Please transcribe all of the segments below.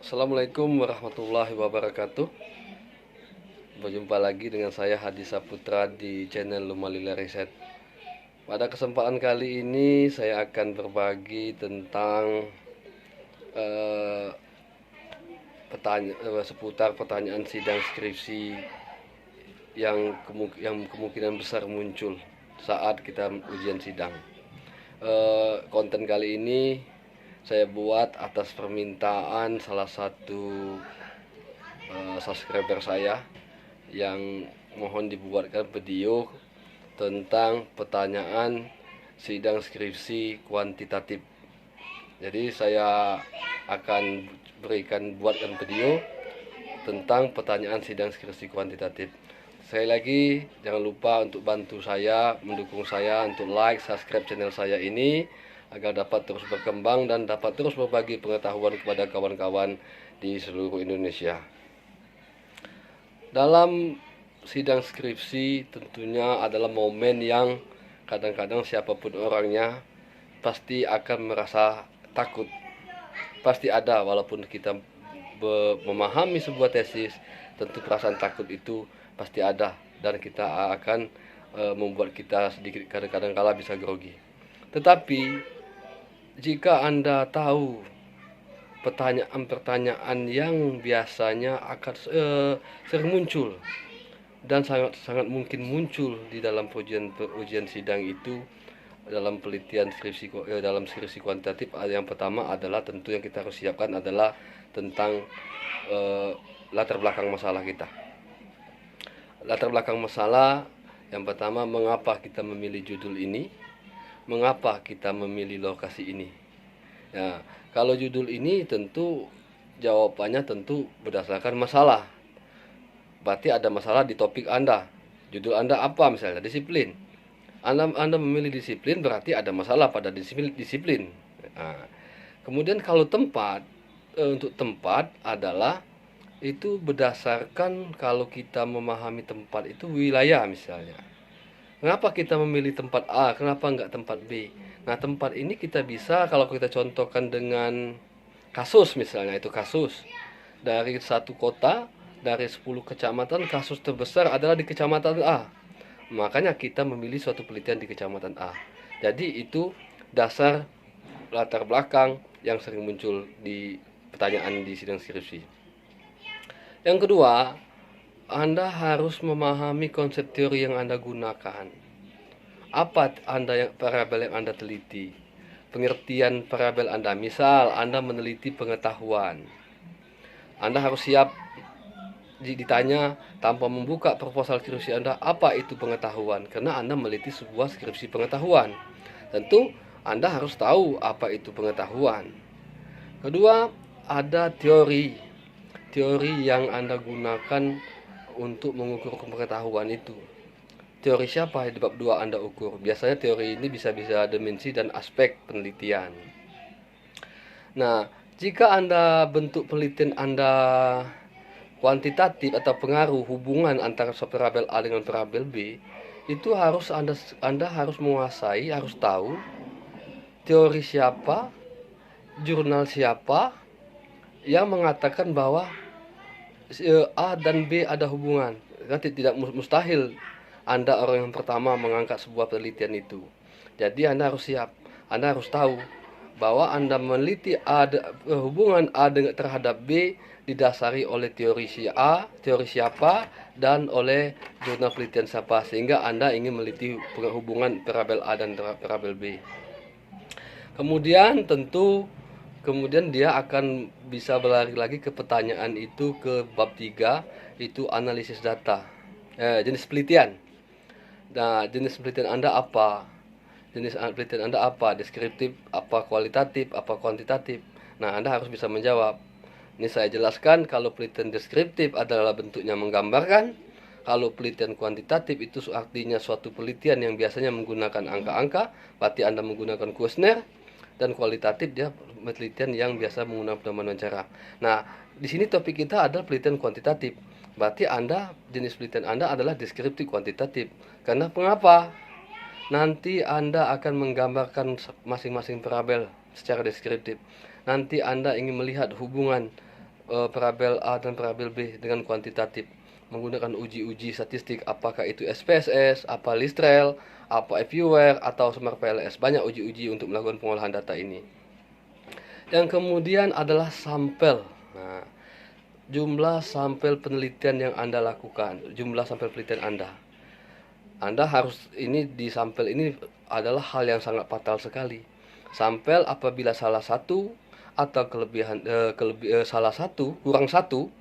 Assalamualaikum warahmatullahi wabarakatuh. Berjumpa lagi dengan saya Hadi Saputra di channel Lumalila Riset. Pada kesempatan kali ini saya akan berbagi tentang eh, seputar pertanyaan sidang skripsi yang kemungkinan besar muncul saat kita ujian sidang. Konten kali ini saya buat atas permintaan salah satu subscriber saya yang mohon dibuatkan video tentang pertanyaan sidang skripsi kuantitatif. Jadi saya akan buatkan video tentang pertanyaan sidang skripsi kuantitatif. Sekali lagi jangan lupa untuk bantu saya, mendukung saya untuk like, subscribe channel saya ini agar dapat terus berkembang dan dapat terus berbagi pengetahuan kepada kawan-kawan di seluruh Indonesia. Dalam sidang skripsi tentunya adalah momen yang kadang-kadang siapapun orangnya pasti akan merasa takut. Pasti ada, walaupun kita memahami sebuah tesis, tentu perasaan takut itu pasti ada dan kita akan membuat kita sedikit kadang-kadang kala bisa grogi. Tetapi jika Anda tahu pertanyaan-pertanyaan yang biasanya akan sering muncul dan sangat mungkin muncul di dalam ujian sidang itu, dalam penelitian dalam skripsi kuantitatif, yang pertama adalah tentu yang kita harus siapkan adalah tentang latar belakang masalah kita. Latar belakang masalah yang pertama, mengapa kita memilih judul ini, mengapa kita memilih lokasi ini. Ya, kalau judul ini tentu jawabannya tentu berdasarkan masalah. Berarti ada masalah di topik Anda. Judul Anda apa misalnya? Disiplin. Anda memilih disiplin berarti ada masalah pada disiplin. Nah, kemudian kalau tempat, untuk tempat adalah itu berdasarkan kalau kita memahami tempat itu wilayah misalnya. Kenapa kita memilih tempat A, kenapa enggak tempat B? Nah, tempat ini kita bisa kalau kita contohkan dengan kasus misalnya, itu kasus dari satu kota, dari 10 kecamatan, kasus terbesar adalah di kecamatan A. Makanya kita memilih suatu penelitian di kecamatan A. Jadi itu dasar latar belakang yang sering muncul di pertanyaan di sidang skripsi. Yang kedua, Anda harus memahami konsep teori yang Anda gunakan. Apa variabel yang Anda teliti? Pengertian variabel Anda. Misal Anda meneliti pengetahuan, Anda harus siap ditanya tanpa membuka proposal skripsi Anda, apa itu pengetahuan? Karena Anda meneliti sebuah skripsi pengetahuan. Tentu Anda harus tahu apa itu pengetahuan. Kedua, ada teori yang Anda gunakan untuk mengukur pengetahuan itu. Teori siapa di bab 2 Anda ukur? Biasanya teori ini bisa dimensi dan aspek penelitian. Nah, jika Anda bentuk penelitian Anda kuantitatif atau pengaruh hubungan antara variabel A dengan variabel B, itu harus Anda harus menguasai, harus tahu teori siapa, jurnal siapa yang mengatakan bahwa A dan B ada hubungan. Nanti tidak mustahil Anda orang yang pertama mengangkat sebuah penelitian itu. Jadi Anda harus siap, Anda harus tahu bahwa Anda meneliti hubungan A terhadap B didasari oleh teori siapa, dan oleh jurnal penelitian siapa, sehingga Anda ingin meneliti hubungan variabel A dan variabel B. Kemudian dia akan bisa berlari lagi ke pertanyaan itu, ke bab 3, itu analisis data. Jenis penelitian. Nah, jenis penelitian Anda apa? Deskriptif, apa kualitatif, apa kuantitatif? Nah, Anda harus bisa menjawab. Ini saya jelaskan, kalau penelitian deskriptif adalah bentuknya menggambarkan. Kalau penelitian kuantitatif itu artinya suatu penelitian yang biasanya menggunakan angka-angka, berarti Anda menggunakan kuesioner. Dan kualitatif dia penelitian yang biasa menggunakan pedoman wawancara. Nah, di sini topik kita adalah penelitian kuantitatif. Berarti jenis penelitian Anda adalah deskriptif kuantitatif. Karena mengapa? Nanti Anda akan menggambarkan masing-masing variabel secara deskriptif. Nanti Anda ingin melihat hubungan parabel A dan parabel B dengan kuantitatif menggunakan uji-uji statistik, apakah itu SPSS, apa Listrel, apa FUR atau Smart PLS. Banyak uji-uji untuk melakukan pengolahan data ini. Yang kemudian adalah sampel. Nah, jumlah sampel penelitian yang Anda lakukan, jumlah sampel penelitian Anda harus, ini di sampel ini adalah hal yang sangat fatal sekali. Sampel apabila salah satu atau salah satu kurang satu,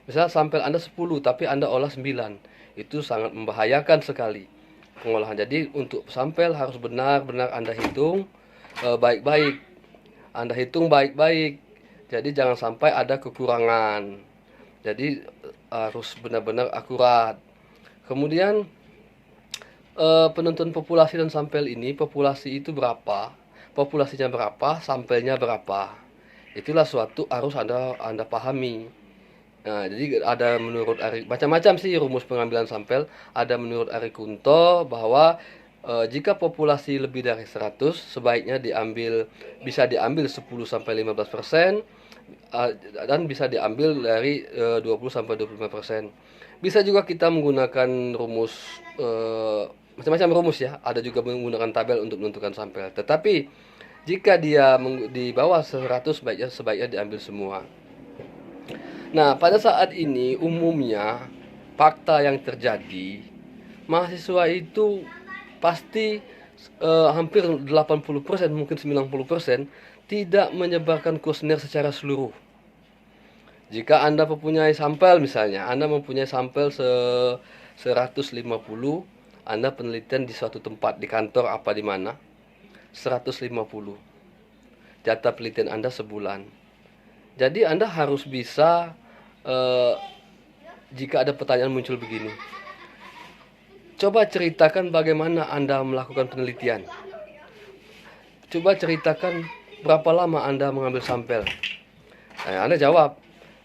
misal sampel Anda 10 tapi Anda olah 9, itu sangat membahayakan sekali pengolahan. Jadi untuk sampel harus benar-benar Anda hitung baik-baik. Anda hitung baik-baik. Jadi jangan sampai ada kekurangan. Jadi harus benar-benar akurat. Kemudian penentuan populasi dan sampel ini, populasi itu berapa, populasinya berapa, sampelnya berapa. Itulah suatu harus Anda pahami. Nah, jadi ada menurut macam-macam sih rumus pengambilan sampel. Ada menurut Ari Kunto bahwa jika populasi lebih dari 100, sebaiknya bisa diambil 10 sampai 15%, dan bisa diambil dari 20 sampai 25%. Bisa juga kita menggunakan rumus macam-macam rumus ya. Ada juga menggunakan tabel untuk menentukan sampel. Tetapi jika dia di bawah 100, sebaiknya diambil semua. Nah, pada saat ini umumnya fakta yang terjadi, mahasiswa itu pasti hampir 80%, mungkin 90% tidak menyebarkan kuesioner secara seluruh. Jika Anda mempunyai sampel, misalnya Anda mempunyai sampel 150, Anda penelitian di suatu tempat, di kantor apa di mana, 150 jatah penelitian Anda sebulan. Jadi Anda harus bisa, jika ada pertanyaan muncul begini, coba ceritakan bagaimana Anda melakukan penelitian. Coba ceritakan berapa lama Anda mengambil sampel. Anda jawab,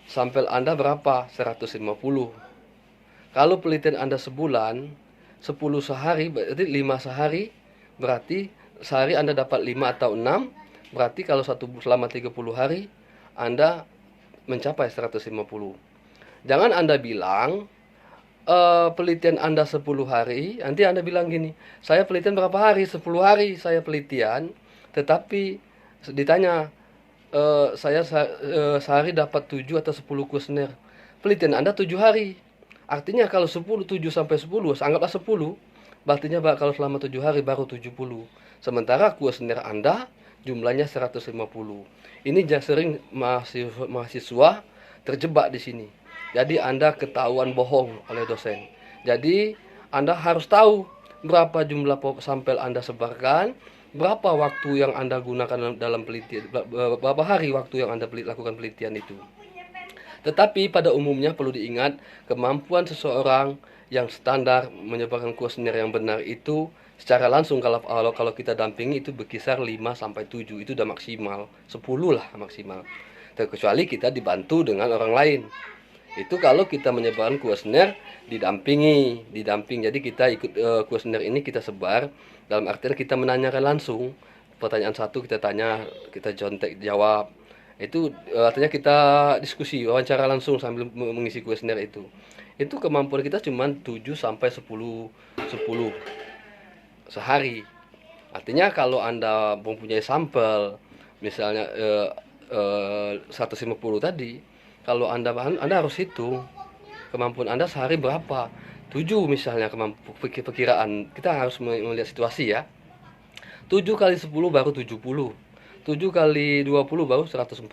sampel Anda berapa? 150. Kalau penelitian Anda sebulan, 10 sehari, berarti 5 sehari, berarti sehari Anda dapat 5 atau 6, berarti kalau selama 30 hari, Anda mencapai 150. Jangan Anda bilang, penelitian Anda 10 hari, nanti Anda bilang gini, saya penelitian berapa hari? 10 hari saya penelitian, tetapi ditanya, saya sehari dapat 7 atau 10 kuesioner. Penelitian Anda 7 hari. Artinya kalau 10, 7 sampai 10, anggaplah 10, artinya kalau selama 7 hari baru 70. Sementara kuesioner Anda jumlahnya 150. Ini sering mahasiswa terjebak di sini. Jadi Anda ketahuan bohong oleh dosen. Jadi Anda harus tahu berapa jumlah sampel Anda sebarkan, berapa waktu yang Anda gunakan dalam penelitian, berapa hari waktu yang Anda lakukan penelitian itu. Tetapi pada umumnya perlu diingat, kemampuan seseorang yang standar menyebarkan kuesioner yang benar itu secara langsung, kalau kita dampingi itu berkisar 5 sampai 7, itu udah maksimal, 10 lah maksimal. Terkecuali kita dibantu dengan orang lain. Itu kalau kita menyebarkan kuesioner didamping. Jadi kita ikut kuesioner ini kita sebar, dalam artian kita menanyakan langsung. Pertanyaan satu kita tanya, kita jontek jawab. Itu artinya kita diskusi, wawancara langsung sambil mengisi kuesioner itu. Itu kemampuan kita cuma 7 sampai 10 sehari. Artinya kalau Anda mempunyai sampel misalnya 150 tadi, kalau Anda harus hitung kemampuan Anda sehari berapa. 7 misalnya perkiraan. Kita harus melihat situasi ya. 7 kali 10 baru 70. 7 kali 20 baru 140.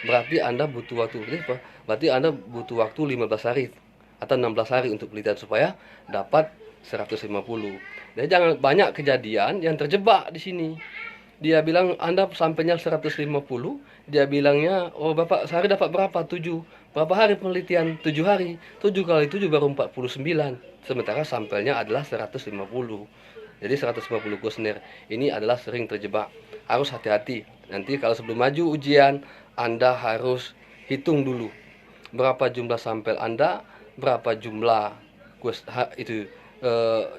Berarti Anda butuh waktu berapa? Berarti Anda butuh waktu 15 hari atau 16 hari untuk penelitian supaya dapat 150. Jadi jangan banyak kejadian yang terjebak di sini. Dia bilang Anda sampainya 150, dia bilangnya, "Oh, Bapak sehari dapat berapa? 7. Berapa hari penelitian? 7 hari. 7 kali 7 baru 49." Sementara sampelnya adalah 150. Jadi 150 kuesioner. Ini adalah sering terjebak. Harus hati-hati. Nanti kalau sebelum maju ujian, Anda harus hitung dulu berapa jumlah sampel Anda, berapa jumlah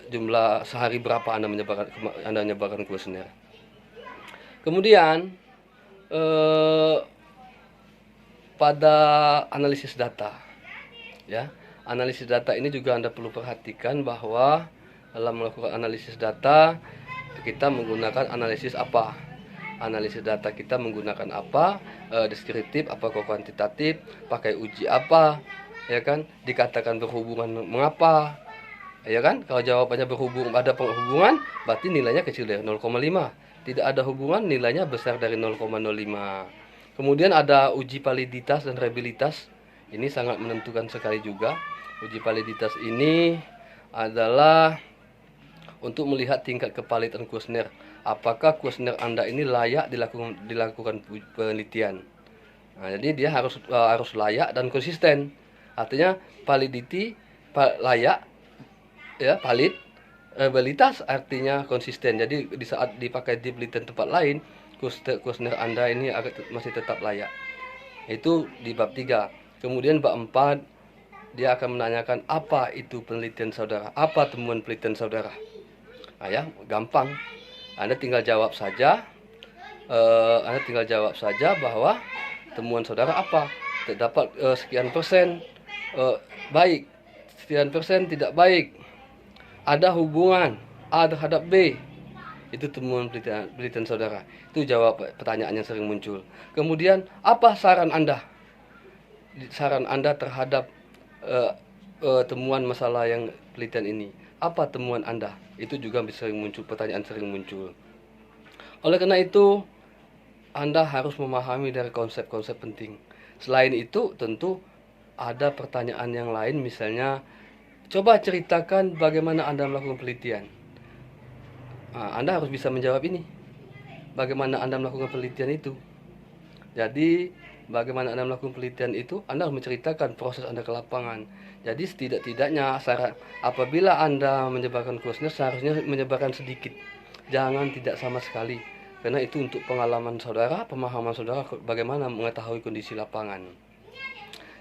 jumlah sehari berapa Anda menyebarkan kuesioner. Kemudian pada analisis data. Ya, analisis data ini juga Anda perlu perhatikan bahwa dalam melakukan analisis data kita menggunakan analisis apa? Analisis data kita menggunakan apa? Deskriptif, apakah kuantitatif, pakai uji apa? Ya kan? Dikatakan berhubungan mengapa? Ya kan? Kalau jawabannya berhubung, ada penghubungan, berarti nilainya kecil dari 0,5. Tidak ada hubungan, nilainya besar dari 0,05. Kemudian ada uji validitas dan reliabilitas. Ini sangat menentukan sekali juga. Uji validitas ini adalah untuk melihat tingkat kevalidan kuesioner. Apakah kuesioner Anda ini layak dilakukan penelitian. Nah, jadi dia harus layak dan konsisten. Artinya validity, layak, ya, valid. Reliabilitas artinya konsisten. Jadi di saat dipakai di penelitian tempat lain, kuesioner Anda ini masih tetap layak. Itu di bab 3. Kemudian bab 4 dia akan menanyakan apa itu penelitian saudara, apa temuan penelitian saudara. Nah, ya, gampang. Anda tinggal jawab saja. Bahwa temuan saudara apa. Terdapat sekian persen baik, sekian persen tidak baik. Ada hubungan A terhadap B. Itu temuan penelitian saudara. Itu jawab pertanyaan yang sering muncul. Kemudian, apa saran Anda? Saran Anda terhadap temuan masalah yang penelitian ini. Apa temuan Anda? Itu juga sering muncul, pertanyaan sering muncul. Oleh karena itu, Anda harus memahami dari konsep-konsep penting. Selain itu, tentu ada pertanyaan yang lain, misalnya, coba ceritakan bagaimana Anda melakukan penelitian. Nah, Anda harus bisa menjawab ini. Bagaimana Anda melakukan penelitian itu? Jadi, bagaimana Anda melakukan penelitian itu, Anda harus menceritakan proses Anda ke lapangan. Jadi, setidak-tidaknya apabila Anda menyebarkan kuesioner, seharusnya menyebarkan sedikit. Jangan tidak sama sekali. Karena itu untuk pengalaman saudara, pemahaman saudara bagaimana mengetahui kondisi lapangan.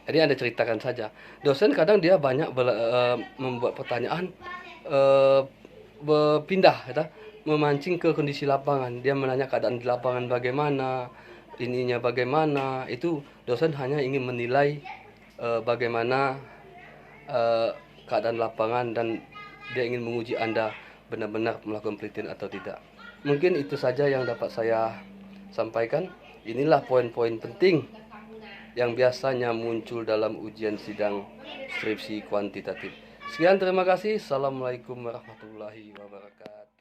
Jadi Anda ceritakan saja. Dosen kadang dia banyak membuat pertanyaan berpindah, ya, memancing ke kondisi lapangan. Dia menanya keadaan di lapangan bagaimana, ininya bagaimana. Itu dosen hanya ingin menilai bagaimana keadaan lapangan, dan dia ingin menguji Anda benar-benar melakukan penelitian atau tidak. Mungkin itu saja yang dapat saya sampaikan. Inilah poin-poin penting yang biasanya muncul dalam ujian sidang skripsi kuantitatif. Sekian, terima kasih. Assalamualaikum warahmatullahi wabarakatuh.